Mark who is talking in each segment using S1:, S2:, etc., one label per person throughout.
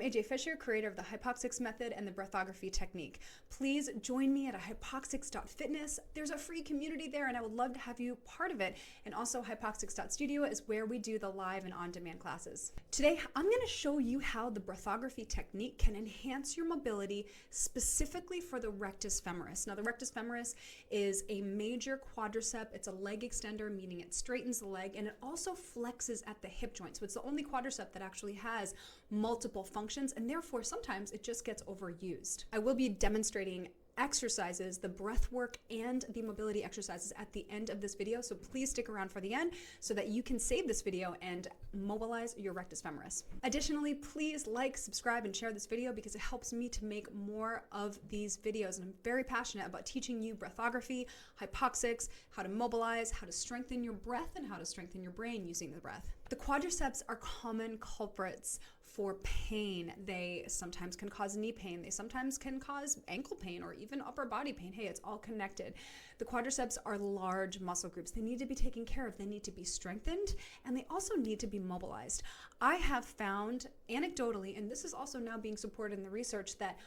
S1: AJ Fisher, creator of the HYPOXiX method and the breathography technique. Please join me at HYPOXiX.fitness. There's a free community there and I would love to have you part of it. And also HYPOXiX.studio is where we do the live and on-demand classes. Today, I'm going to show you how the breathography technique can enhance your mobility specifically for the rectus femoris. Now, the rectus femoris is a major quadricep. It's a leg extender, meaning it straightens the leg, and it also flexes at the hip joint. So it's the only quadricep that actually has multiple functions, and therefore sometimes it just gets overused. I will be demonstrating exercises, the breath work and the mobility exercises at the end of this video, so please stick around for the end so that you can save this video and mobilize your rectus femoris. Additionally, please like, subscribe, and share this video because it helps me to make more of these videos, and I'm very passionate about teaching you breathography, HYPOXiX, how to mobilize, how to strengthen your breath, and how to strengthen your brain using the breath. The quadriceps are common culprits for pain. They sometimes can cause knee pain. They sometimes can cause ankle pain or even upper body pain. Hey, it's all connected. The quadriceps are large muscle groups. They need to be taken care of. They need to be strengthened, and they also need to be mobilized. I have found anecdotally, and this is also now being supported in the research, that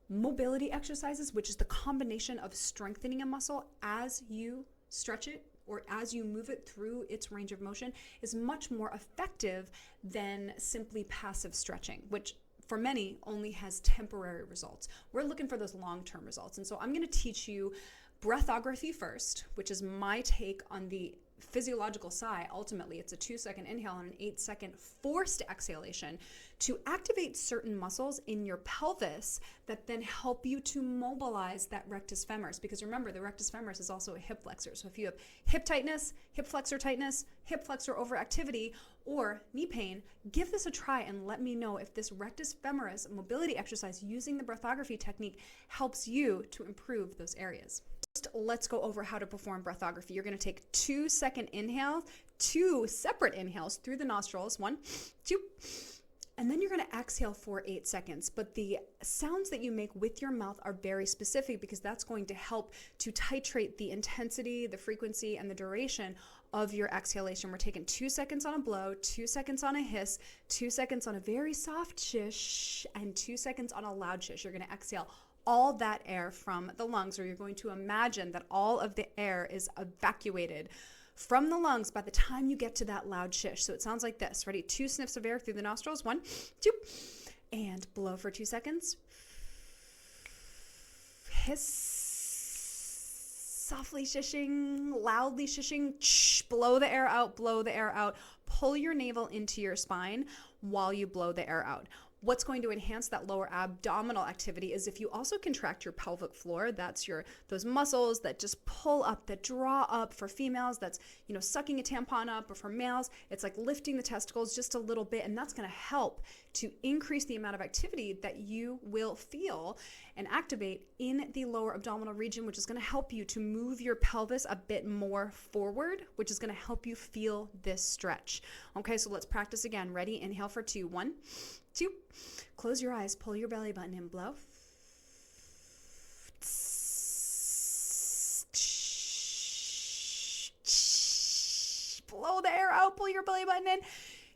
S1: mobility exercises, which is the combination of strengthening a muscle as you stretch it or as you move it through its range of motion, is much more effective than simply passive stretching, which for many only has temporary results. We're looking for those long-term results. And so I'm going to teach you breathography first, which is my take on the physiological side. Ultimately, it's a 2-second inhale and an 8-second forced exhalation to activate certain muscles in your pelvis that then help you to mobilize that rectus femoris. Because remember, the rectus femoris is also a hip flexor. So if you have hip tightness, hip flexor overactivity, or knee pain, give this a try and let me know if this rectus femoris mobility exercise using the breathography technique helps you to improve those areas. First, let's go over how to perform breathography. You're going to take 2-second inhales, 2 separate inhales through the nostrils, 1, 2, and then you're going to exhale for 8 seconds. But the sounds that you make with your mouth are very specific because that's going to help to titrate the intensity, the frequency, and the duration of your exhalation. We're taking 2 seconds on a blow, 2 seconds on a hiss, 2 seconds on a very soft shish, and 2 seconds on a loud shish. You're going to exhale all that air from the lungs, or you're going to imagine that all of the air is evacuated from the lungs by the time you get to that loud shish. So it sounds like this. Ready? 2 sniffs of air through the nostrils. 1, 2, and blow for 2 seconds. Hiss, softly shishing, loudly shishing. Blow the air out, blow the air out. Pull your navel into your spine while you blow the air out. What's going to enhance that lower abdominal activity is if you also contract your pelvic floor. That's those muscles that just pull up, that draw up. For females, that's sucking a tampon up, or for males, it's like lifting the testicles just a little bit, and that's going to help to increase the amount of activity that you will feel and activate in the lower abdominal region, which is going to help you to move your pelvis a bit more forward, which is going to help you feel this stretch. Okay, so let's practice again. Ready? Inhale for 2, 1, 2. Close your eyes, pull your belly button in, blow. Blow the air out, pull your belly button in.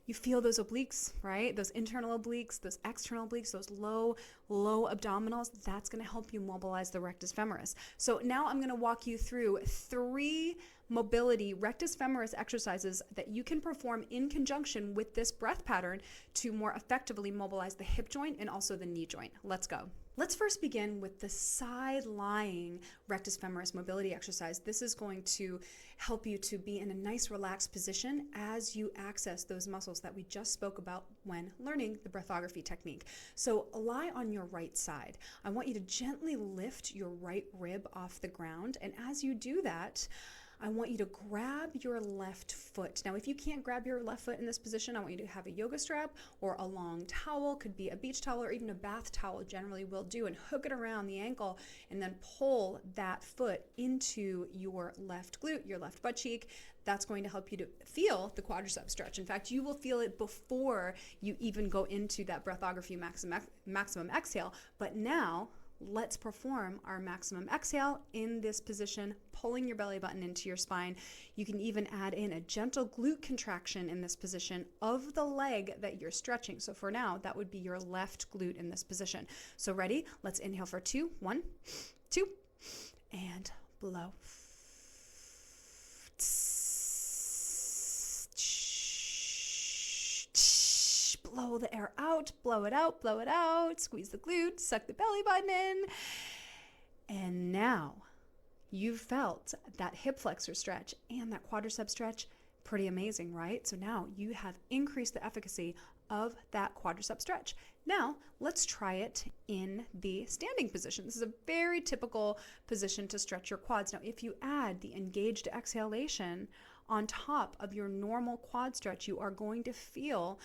S1: You feel those obliques, right? Those internal obliques, those external obliques, those low abdominals. That's going to help you mobilize the rectus femoris. So now I'm going to walk you through 3 mobility rectus femoris exercises that you can perform in conjunction with this breath pattern to more effectively mobilize the hip joint and also the knee joint. Let's go. Let's first begin with the side-lying rectus femoris mobility exercise. This is going to help you to be in a nice relaxed position as you access those muscles that we just spoke about when learning the breathography technique. So lie on your right side. I want you to gently lift your right rib off the ground, and as you do that, I want you to grab your left foot. Now, if you can't grab your left foot in this position, I want you to have a yoga strap or a long towel, could be a beach towel or even a bath towel generally will do, and hook it around the ankle and then pull that foot into your left glute, your left butt cheek. That's going to help you to feel the quadricep stretch. In fact, you will feel it before you even go into that breathography maximum exhale. But now, let's perform our maximum exhale in this position, pulling your belly button into your spine. You can even add in a gentle glute contraction in this position of the leg that you're stretching. So for now, that would be your left glute in this position. So ready? Let's inhale for 2, 1, 2, and blow. Blow the air out, blow it out, blow it out, squeeze the glute, suck the belly button in. And now you've felt that hip flexor stretch and that quadricep stretch. Pretty amazing, right? So now you have increased the efficacy of that quadricep stretch. Now let's try it in the standing position. This is a very typical position to stretch your quads. Now, if you add the engaged exhalation on top of your normal quad stretch, you are going to feel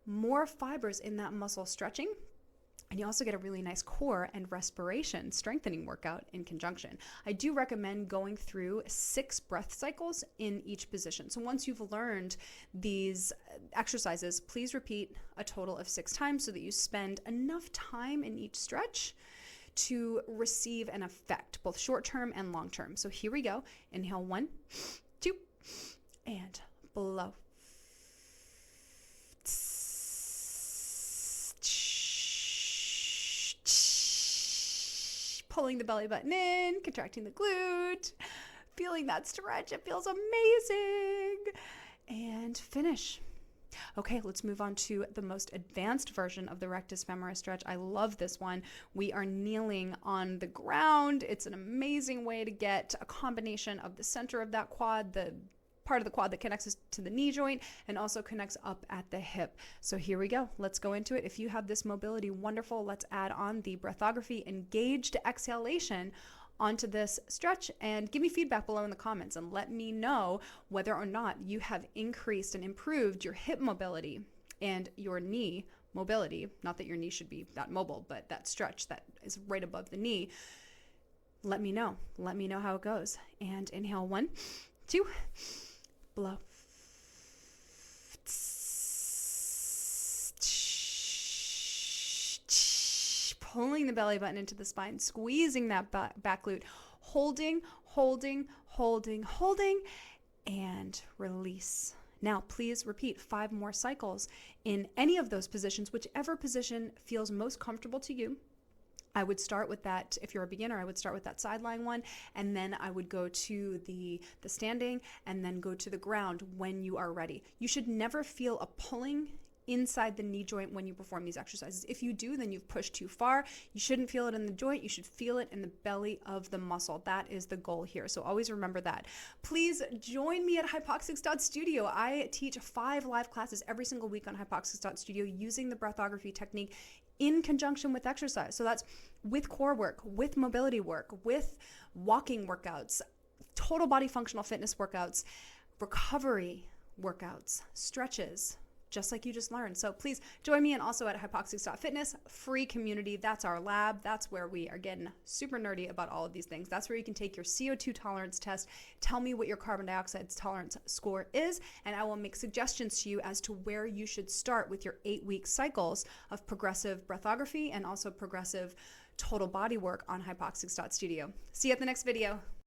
S1: more fibers in that muscle stretching, and you also get a really nice core and respiration strengthening workout in conjunction. I do recommend going through 6 breath cycles in each position. So once you've learned these exercises, please repeat a total of 6 times so that you spend enough time in each stretch to receive an effect, both short-term and long-term. So here we go. Inhale, 1, 2, and blow. Pulling the belly button in, contracting the glute, feeling that stretch. It feels amazing. And finish. Okay, let's move on to the most advanced version of the rectus femoris stretch. I love this one. We are kneeling on the ground. It's an amazing way to get a combination of the center of that quad, the part of the quad that connects us to the knee joint and also connects up at the hip. So here we go. Let's go into it. If you have this mobility, wonderful. Let's add on the breathography engaged exhalation onto this stretch and give me feedback below in the comments and let me know whether or not you have increased and improved your hip mobility and your knee mobility. Not that your knee should be that mobile, but that stretch that is right above the knee. Let me know. Let me know how it goes. And inhale, 1, 2, blow. Pulling the belly button into the spine, squeezing that back glute, holding, and release. Now, please repeat 5 more cycles in any of those positions, whichever position feels most comfortable to you. I would start with that, if you're a beginner, I would start with that sideline one, and then I would go to the standing, and then go to the ground when you are ready. You should never feel a pulling inside the knee joint when you perform these exercises. If you do, then you've pushed too far. You shouldn't feel it in the joint. You should feel it in the belly of the muscle. That is the goal here. So always remember that. Please join me at HYPOXiX.studio. I teach 5 live classes every single week on HYPOXiX.studio using the breathography technique in conjunction with exercise. So that's with core work, with mobility work, with walking workouts, total body functional fitness workouts, recovery workouts, stretches, just like you just learned. So please join me, and also at HYPOXiX.fitness, free community. That's our lab. That's where we are getting super nerdy about all of these things. That's where you can take your CO2 tolerance test, tell me what your carbon dioxide tolerance score is, and I will make suggestions to you as to where you should start with your 8-week cycles of progressive breathography and also progressive total body work on HYPOXiX.studio. See you at the next video.